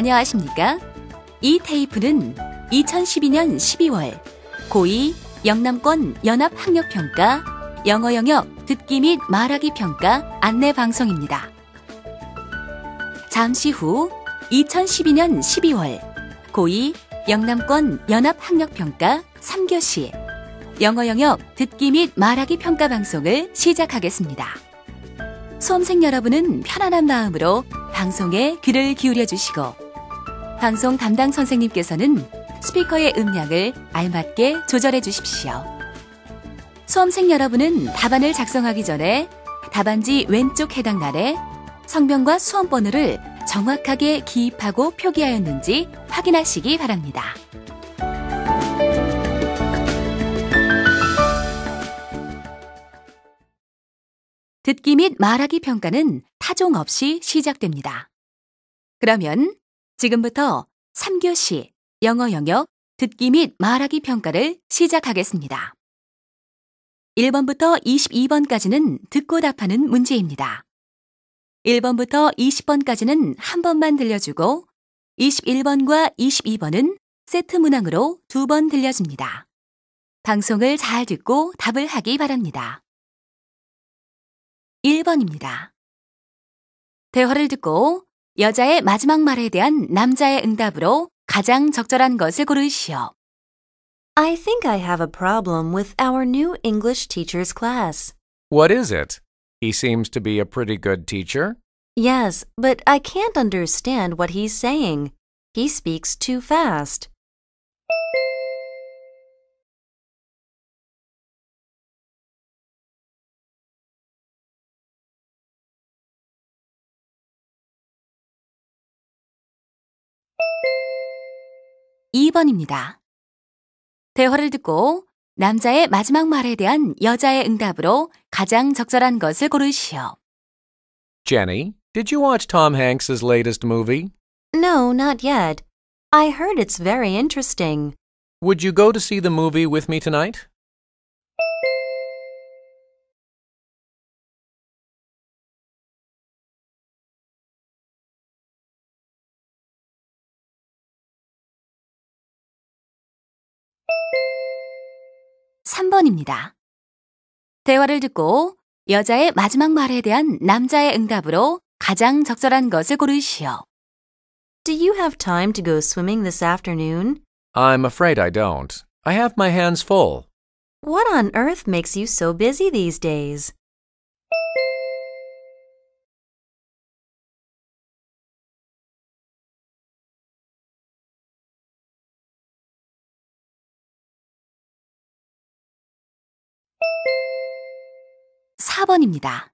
안녕하십니까? 이 테이프는 2012년 12월 고2 영남권 연합학력평가 영어 영역 듣기 및 말하기 평가 안내 방송입니다. 잠시 후 2012년 12월 고2 영남권 연합학력평가 3교시 영어 영역 듣기 및 말하기 평가 방송을 시작하겠습니다. 수험생 여러분은 편안한 마음으로 방송에 귀를 기울여 주시고 방송 담당 선생님께서는 스피커의 음량을 알맞게 조절해 주십시오. 수험생 여러분은 답안을 작성하기 전에 답안지 왼쪽 해당欄에 성명과 수험번호를 정확하게 기입하고 표기하였는지 확인하시기 바랍니다. 듣기 및 말하기 평가는 타종 없이 시작됩니다. 그러면 지금부터 3교시 영어 영역 듣기 및 말하기 평가를 시작하겠습니다. 1번부터 22번까지는 듣고 답하는 문제입니다. 1번부터 20번까지는 한 번만 들려주고 21번과 22번은 세트 문항으로 2번 들려줍니다. 방송을 잘 듣고 답을 하기 바랍니다. 1번입니다. 대화를 듣고 여자의 마지막 말에 대한 남자의 응답으로 가장 적절한 것을 고르시오. I think I have a problem with our new English teacher's class. What is it? He seems to be a pretty good teacher. Yes, but I can't understand what he's saying. He speaks too fast. (2번입니다) 대화를 듣고 남자의 마지막 말에 대한 여자의 응답으로 가장 적절한 것을 고르시오. Jenny, did you watch Tom Hanks's latest movie? No, not yet. I heard it's very interesting. Would you go to see the movie with me tonight? (3번입니다) 대화를 듣고 여자의 마지막 말에 대한 남자의 응답으로 가장 적절한 것을 고르시오. Do you have time to go swimming this afternoon? I'm afraid I don't. I have my hands full. What on earth makes you so busy these days? (4번입니다)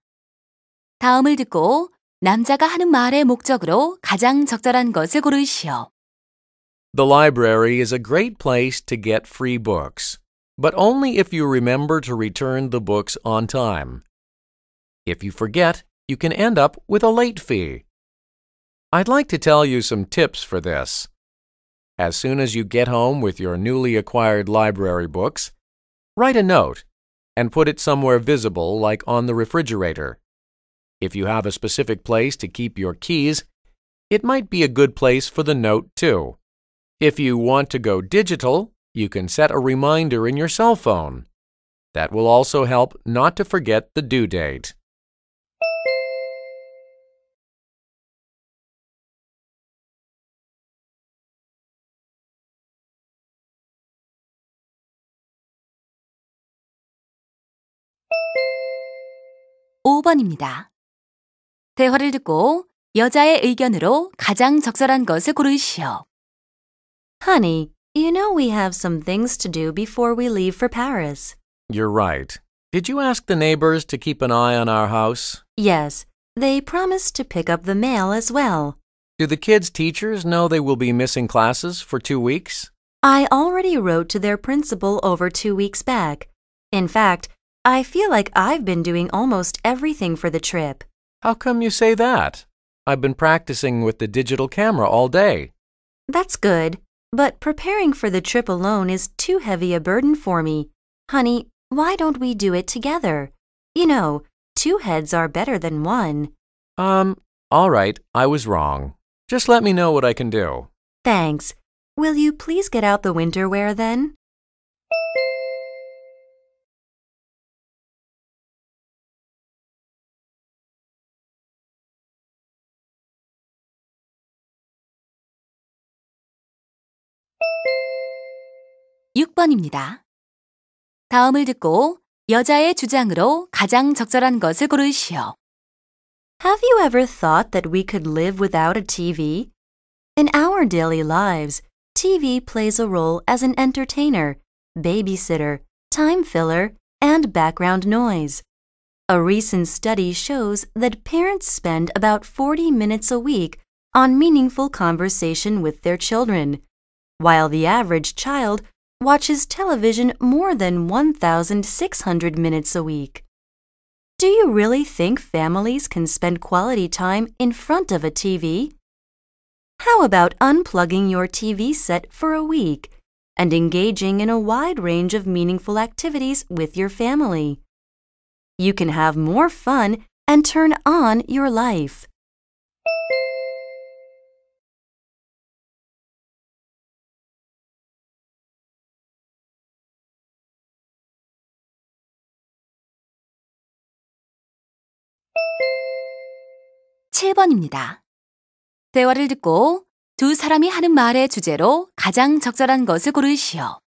다음을 듣고 남자가 하는 말의 목적으로 가장 적절한 것을 고르시오. The library is a great place to get free books, but only if you remember to return the books on time. If you forget, you can end up with a late fee. I'd like to tell you some tips for this. As soon as you get home with your newly acquired library books, write a note and put it somewhere visible like on the refrigerator. If you have a specific place to keep your keys, it might be a good place for the note too. If you want to go digital, you can set a reminder in your cell phone. That will also help not to forget the due date. (5번입니다) 대화를 듣고 여자의 의견으로 가장 적절한 것을 고르시오. Honey, you know we have some things to do before we leave for Paris. You're right. Did you ask the neighbors to keep an eye on our house? Yes, they promised to pick up the mail as well. Do the kids' teachers know they will be missing classes for 2 weeks? I already wrote to their principal over 2 weeks back. In fact, I feel like I've been doing almost everything for the trip. How come you say that? I've been practicing with the digital camera all day. That's good, but preparing for the trip alone is too heavy a burden for me. Honey, why don't we do it together? You know, 2 heads are better than 1. All right, I was wrong. Just let me know what I can do. Thanks. Will you please get out the winter wear then? 육 번입니다. 다음을 듣고 여자의 주장으로 가장 적절한 것을 고르시오. Have you ever thought that we could live without a TV? In our daily lives, TV plays a role as an entertainer, babysitter, time filler, and background noise. A recent study shows that parents spend about 40 minutes a week on meaningful conversation with their children, while the average child watches television more than 1,600 minutes a week. Do you really think families can spend quality time in front of a TV? How about unplugging your TV set for a week and engaging in a wide range of meaningful activities with your family? You can have more fun and turn on your life. 칠 번입니다. 대화를 듣고 두 사람이 하는 말의 주제로 가장 적절한 것을 고르시오.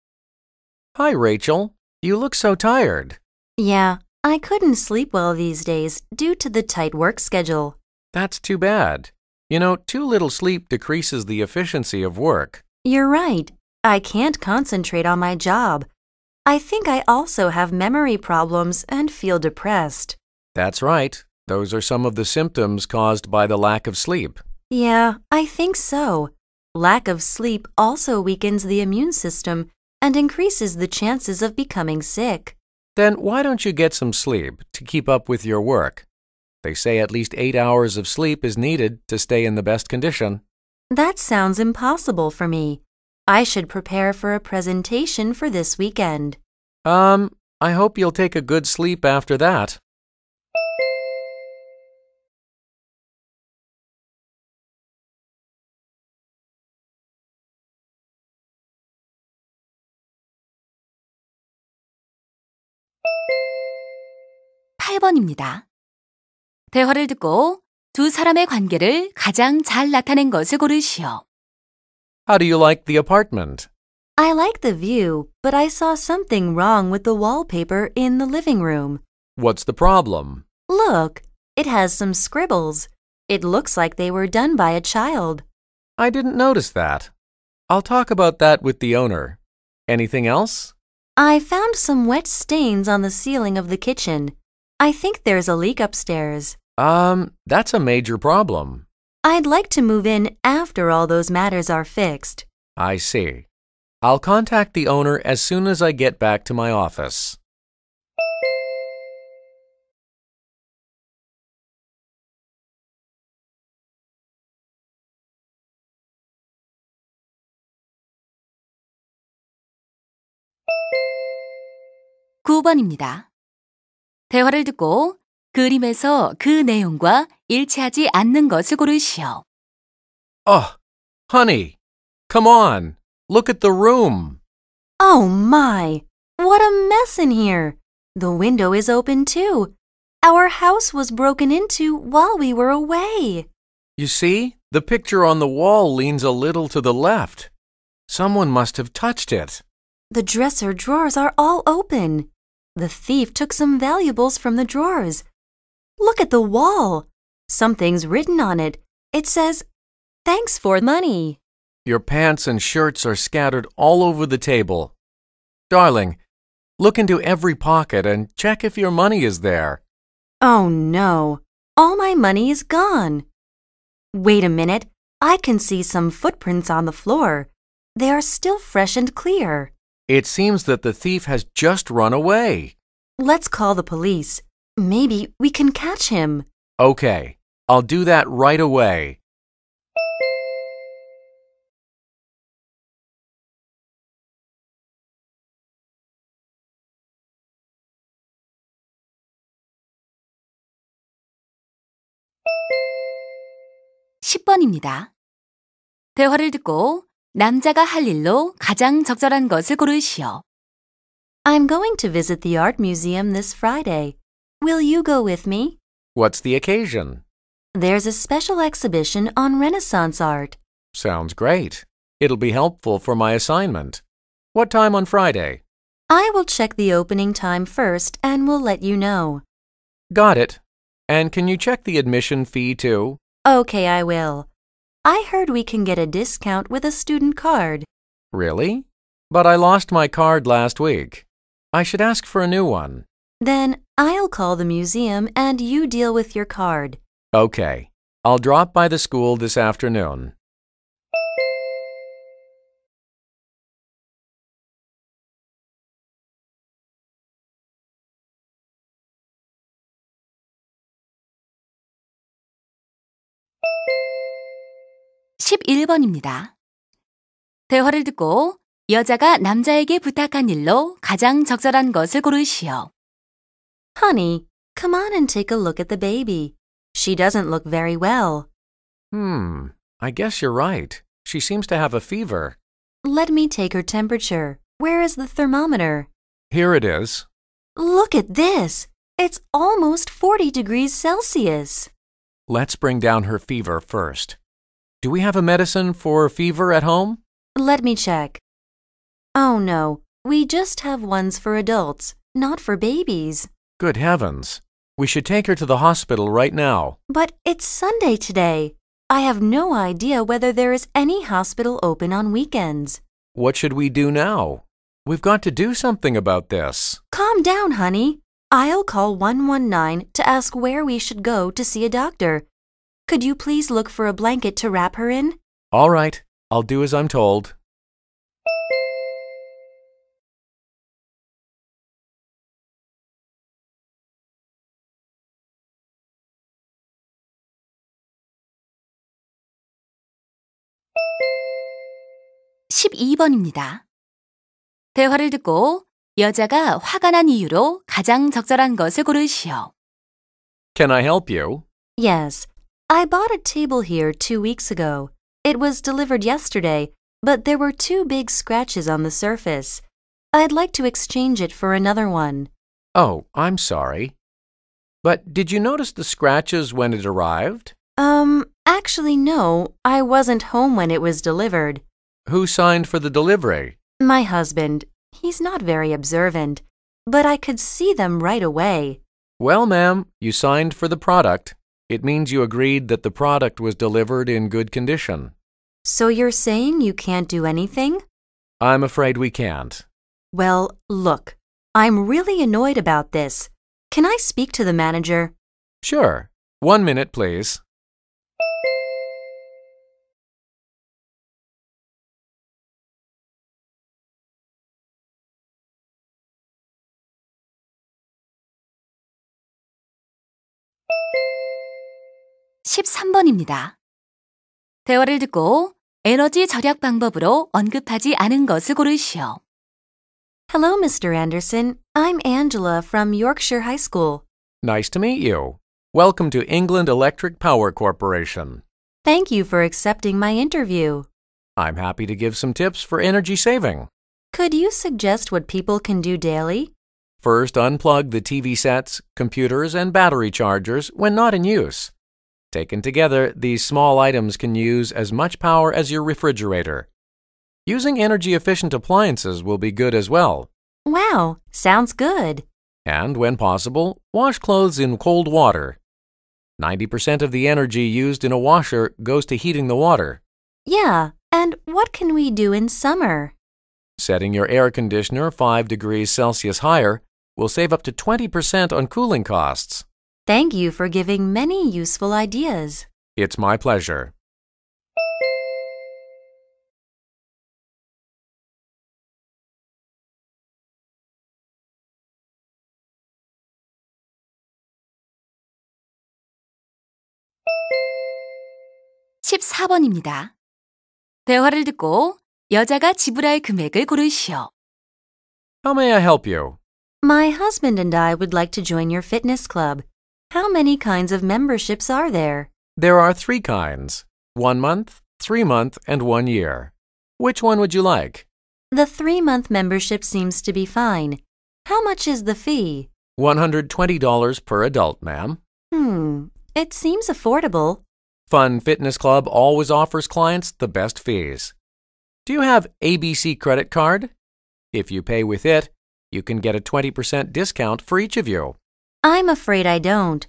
Hi, Rachel. You look so tired. Yeah, I couldn't sleep well these days due to the tight work schedule. That's too bad. You know, too little sleep decreases the efficiency of work. You're right. I can't concentrate on my job. I think I also have memory problems and feel depressed. That's right. Those are some of the symptoms caused by the lack of sleep. Yeah, I think so. Lack of sleep also weakens the immune system and increases the chances of becoming sick. Then why don't you get some sleep to keep up with your work? They say at least 8 hours of sleep is needed to stay in the best condition. That sounds impossible for me. I should prepare for a presentation for this weekend. I hope you'll take a good sleep after that. 팔 번입니다. 대화를 듣고 두 사람의 관계를 가장 잘 나타낸 것을 고르시오. How do you like the apartment? I like the view, but I saw something wrong with the wallpaper in the living room. What's the problem? Look, it has some scribbles. It looks like they were done by a child. I didn't notice that. I'll talk about that with the owner. Anything else? I found some wet stains on the ceiling of the kitchen. I think there's a leak upstairs. That's a major problem. I'd like to move in after all those matters are fixed. I see. I'll contact the owner as soon as I get back to my office. 구 번입니다. 대화를 듣고 그림에서 그 내용과 일치하지 않는 것을 고르시오. Oh, honey, come on. Look at the room. Oh my! What a mess in here! The window is open too. Our house was broken into while we were away. You see, the picture on the wall leans a little to the left. Someone must have touched it. The dresser drawers are all open. The thief took some valuables from the drawers. Look at the wall. Something's written on it. It says, "Thanks for money." Your pants and shirts are scattered all over the table. Darling, look into every pocket and check if your money is there. Oh no, all my money is gone. Wait a minute, I can see some footprints on the floor. They are still fresh and clear. It seems that the thief has just run away. Let's call the police. Maybe we can catch him. Okay, I'll do that right away. 십 번입니다. 대화를 듣고 남자가 할 일로 가장 적절한 것을 고르시오. I'm going to visit the art museum this Friday. Will you go with me? What's the occasion? There's a special exhibition on Renaissance art. Sounds great. It'll be helpful for my assignment. What time on Friday? I will check the opening time first and will let you know. Got it. And can you check the admission fee too? Okay, I will. I heard we can get a discount with a student card. Really? But I lost my card last week. I should ask for a new one. Then I'll call the museum and you deal with your card. Okay. I'll drop by the school this afternoon. (11번입니다) 대화를 듣고 여자가 남자에게 부탁한 일로 가장 적절한 것을 고르시오. Honey, come on and take a look at the baby. She doesn't look very well. I guess you're right. She seems to have a fever. Let me take her temperature. Where is the thermometer? Here it is. Look at this. It's almost 40 degrees Celsius. Let's bring down her fever first. Do we have a medicine for fever at home? Let me check. Oh no, we just have ones for adults, not for babies. Good heavens. We should take her to the hospital right now. But it's Sunday today. I have no idea whether there is any hospital open on weekends. What should we do now? We've got to do something about this. Calm down, honey. I'll call 119 to ask where we should go to see a doctor. Could you please look for a blanket to wrap her in? All right. I'll do as I'm told. (12번입니다) 대화를 듣고 여자가 화가 난 이유로 가장 적절한 것을 고르시오. Can I help you? Yes. I bought a table here 2 weeks ago. It was delivered yesterday, but there were 2 big scratches on the surface. I'd like to exchange it for another one. Oh, I'm sorry. But did you notice the scratches when it arrived? Actually no. I wasn't home when it was delivered. Who signed for the delivery? My husband. He's not very observant, but I could see them right away. Well, ma'am, you signed for the product. It means you agreed that the product was delivered in good condition. So you're saying you can't do anything? I'm afraid we can't. Well, look, I'm really annoyed about this. Can I speak to the manager? Sure. 1 minute, please. (13번입니다) 대화를 듣고 에너지 절약 방법으로 언급하지 않은 것을 고르시오. Hello, Mr. Anderson. I'm Angela from Yorkshire High School. Nice to meet you. Welcome to England Electric Power Corporation. Thank you for accepting my interview. I'm happy to give some tips for energy saving. Could you suggest what people can do daily? First, unplug the TV sets, computers, and battery chargers when not in use. Taken together, these small items can use as much power as your refrigerator. Using energy-efficient appliances will be good as well. Wow, sounds good. And, when possible, wash clothes in cold water. 90% of the energy used in a washer goes to heating the water. Yeah, and what can we do in summer? Setting your air conditioner 5 degrees Celsius higher will save up to 20% on cooling costs. Thank you for giving many useful ideas. It's my pleasure. (14번입니다) 대화를 듣고 여자가 지불할 금액을 고르시오. How may I help you? My husband and I would like to join your fitness club. How many kinds of memberships are there? There are 3 kinds: 1 month, 3-month and 1 year. Which one would you like? The 3-month membership seems to be fine. How much is the fee? $120 per adult, ma'am. It seems affordable. Fun Fitness Club always offers clients the best fees. Do you have ABC credit card? If you pay with it, you can get a 20% discount for each of you. I'm afraid I don't.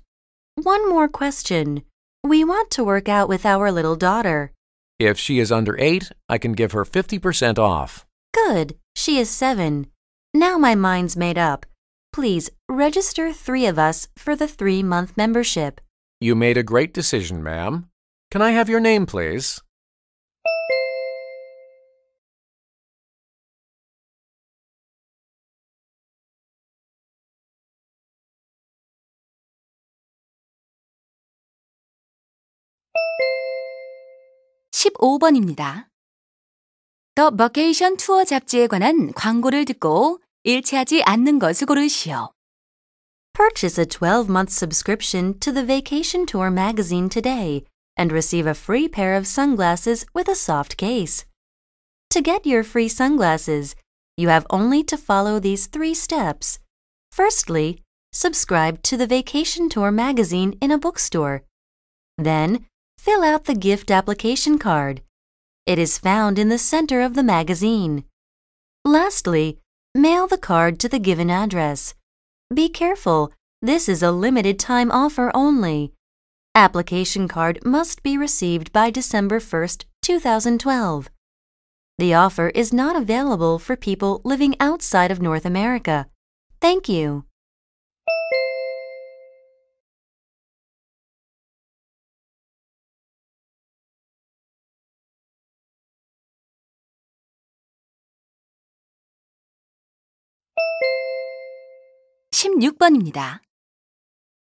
One more question. We want to work out with our little daughter. If she is under 8, I can give her 50% off. Good. She is 7. Now my mind's made up. Please register 3 of us for the 3-month membership. You made a great decision, ma'am. Can I have your name, please? (15번입니다) 더 버케이션 투어 잡지에 관한 광고를 듣고 일치하지 않는 것을 고르시오. Purchase a 12-month subscription to the Vacation Tour magazine today and receive a free pair of sunglasses with a soft case. To get your free sunglasses, you have only to follow these 3 steps. Firstly, subscribe to the Vacation Tour magazine in a bookstore. Then, fill out the gift application card. It is found in the center of the magazine. Lastly, mail the card to the given address. Be careful, this is a limited time offer only. Application card must be received by December 1st, 2012. The offer is not available for people living outside of North America. Thank you. (16번입니다)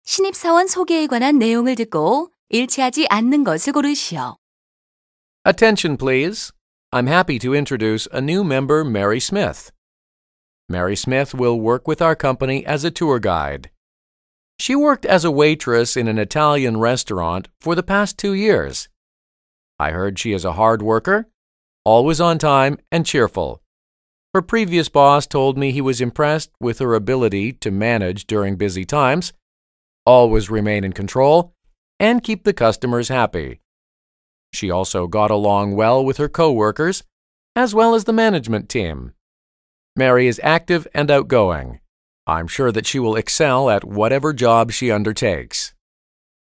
신입사원 소개에 관한 내용을 듣고 일치하지 않는 것을 고르시오. Attention, please. I'm happy to introduce a new member, Mary Smith. Mary Smith will work with our company as a tour guide. She worked as a waitress in an Italian restaurant for the past 2 years. I heard she is a hard worker, always on time and cheerful. Her previous boss told me he was impressed with her ability to manage during busy times, always remain in control, and keep the customers happy. She also got along well with her co-workers, as well as the management team. Mary is active and outgoing. I'm sure that she will excel at whatever job she undertakes.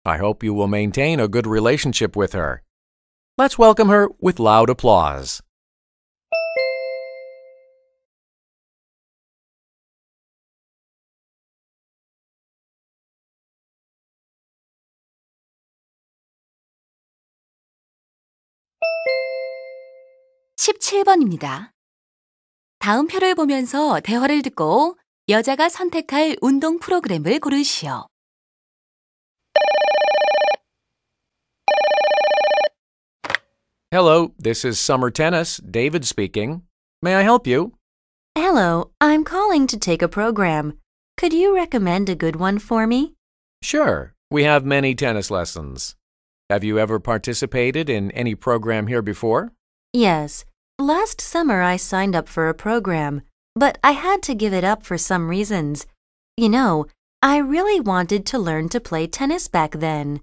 I hope you will maintain a good relationship with her. Let's welcome her with loud applause. (17번입니다) 다음 표를 보면서 대화를 듣고 여자가 선택할 운동 프로그램을 고르시오. Hello, this is Summer Tennis, David speaking. May I help you? Hello, I'm calling to take a program. Could you recommend a good one for me? Sure, we have many tennis lessons. Have you ever participated in any program here before? Yes. Last summer I signed up for a program, but I had to give it up for some reasons. You know, I really wanted to learn to play tennis back then.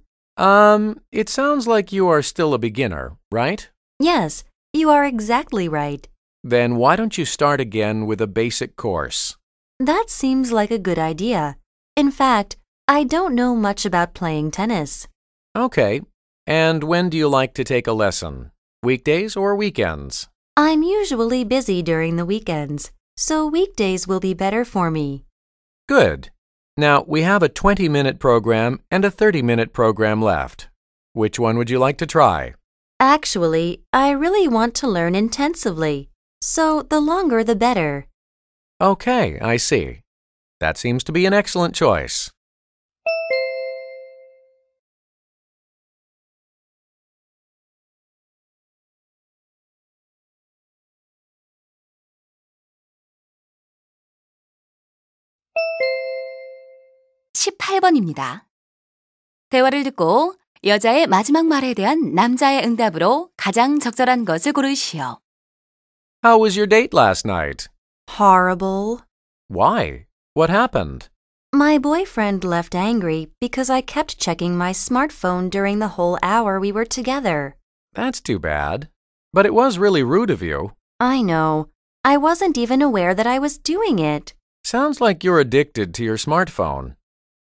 It sounds like you are still a beginner, right? Yes, you are exactly right. Then why don't you start again with a basic course? That seems like a good idea. In fact, I don't know much about playing tennis. Okay, and when do you like to take a lesson? Weekdays or weekends? I'm usually busy during the weekends, so weekdays will be better for me. Good. Now, we have a 20-minute program and a 30-minute program left. Which one would you like to try? Actually, I really want to learn intensively, so the longer the better. Okay, I see. That seems to be an excellent choice. (18번입니다) 대화를 듣고 여자의 마지막 말에 대한 남자의 응답으로 가장 적절한 것을 고르시오. How was your date last night? Horrible. Why? What happened? My boyfriend left angry because I kept checking my smartphone during the whole hour we were together. That's too bad. But it was really rude of you. I know. I wasn't even aware that I was doing it. Sounds like you're addicted to your smartphone.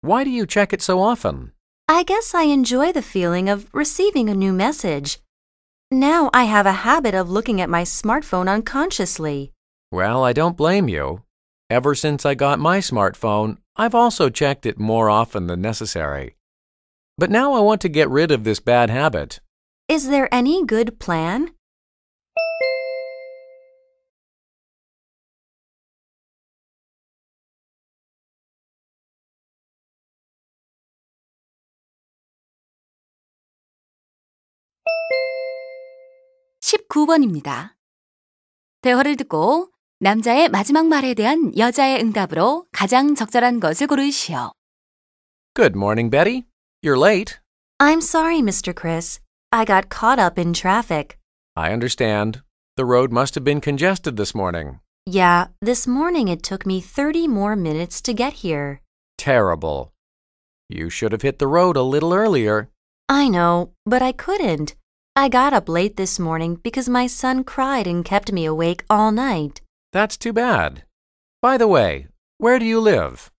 Why do you check it so often? I guess I enjoy the feeling of receiving a new message. Now I have a habit of looking at my smartphone unconsciously. Well, I don't blame you. Ever since I got my smartphone, I've also checked it more often than necessary. But now I want to get rid of this bad habit. Is there any good plan? (19번입니다) 대화를 듣고 남자의 마지막 말에 대한 여자의 응답으로 가장 적절한 것을 고르시오. Good morning, Betty. You're late. I'm sorry, Mr. Chris. I got caught up in traffic. I understand. The road must have been congested this morning. Yeah, this morning it took me 30 more minutes to get here. Terrible. You should have hit the road a little earlier. I know, but I couldn't. I got up late this morning because my son cried and kept me awake all night. That's too bad. By the way, where do you live?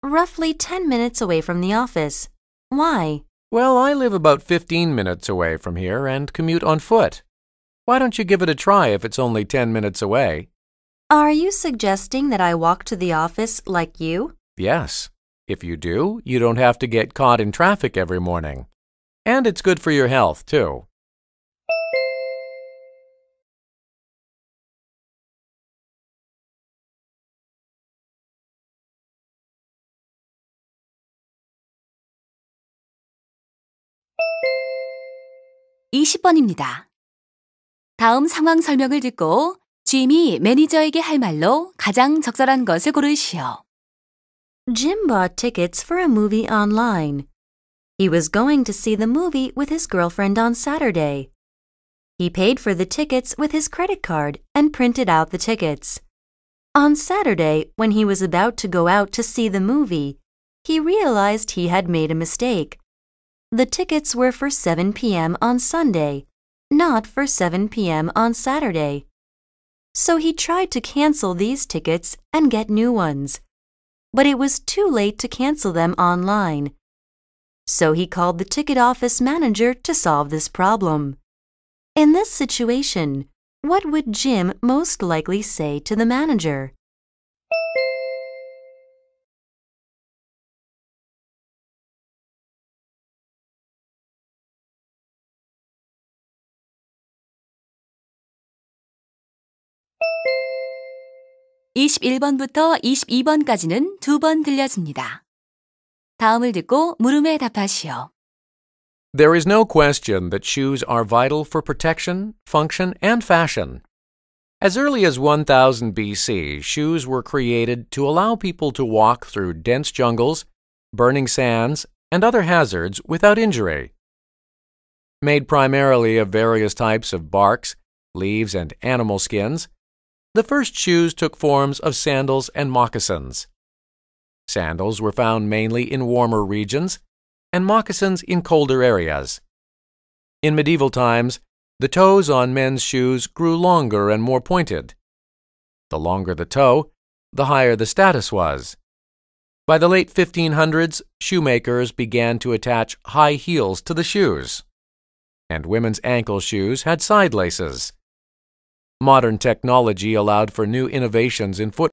Roughly 10 minutes away from the office. Why? Well, I live about 15 minutes away from here and commute on foot. Why don't you give it a try if it's only 10 minutes away? Are you suggesting that I walk to the office like you? Yes. If you do, you don't have to get caught in traffic every morning. And it's good for your health, too. (20번입니다) 다음 상황 설명을 듣고 짐이 매니저에게 할 말로 가장 적절한 것을 고르시오. Jim bought tickets for a movie online. He was going to see the movie with his girlfriend on Saturday. He paid for the tickets with his credit card and printed out the tickets. On Saturday, when he was about to go out to see the movie, he realized he had made a mistake. The tickets were for 7 p.m. on Sunday, not for 7 p.m. on Saturday. So he tried to cancel these tickets and get new ones. But it was too late to cancel them online. So he called the ticket office manager to solve this problem. In this situation, what would Jim most likely say to the manager? (21번부터 22번까지는 2번 들려줍니다. 다음을 듣고 물음에 답하시오. There is no question that shoes are vital for protection, function, and fashion. As early as 1000 BC, shoes were created to allow people to walk through dense jungles, burning sands, and other hazards without injury. Made primarily of various types of barks, leaves, and animal skins, the first shoes took forms of sandals and moccasins. Sandals were found mainly in warmer regions, and moccasins in colder areas. In medieval times, the toes on men's shoes grew longer and more pointed. The longer the toe, the higher the status was. By the late 1500s, shoemakers began to attach high heels to the shoes. And women's ankle shoes had side laces. Modern technology allowed for new innovations in footwear.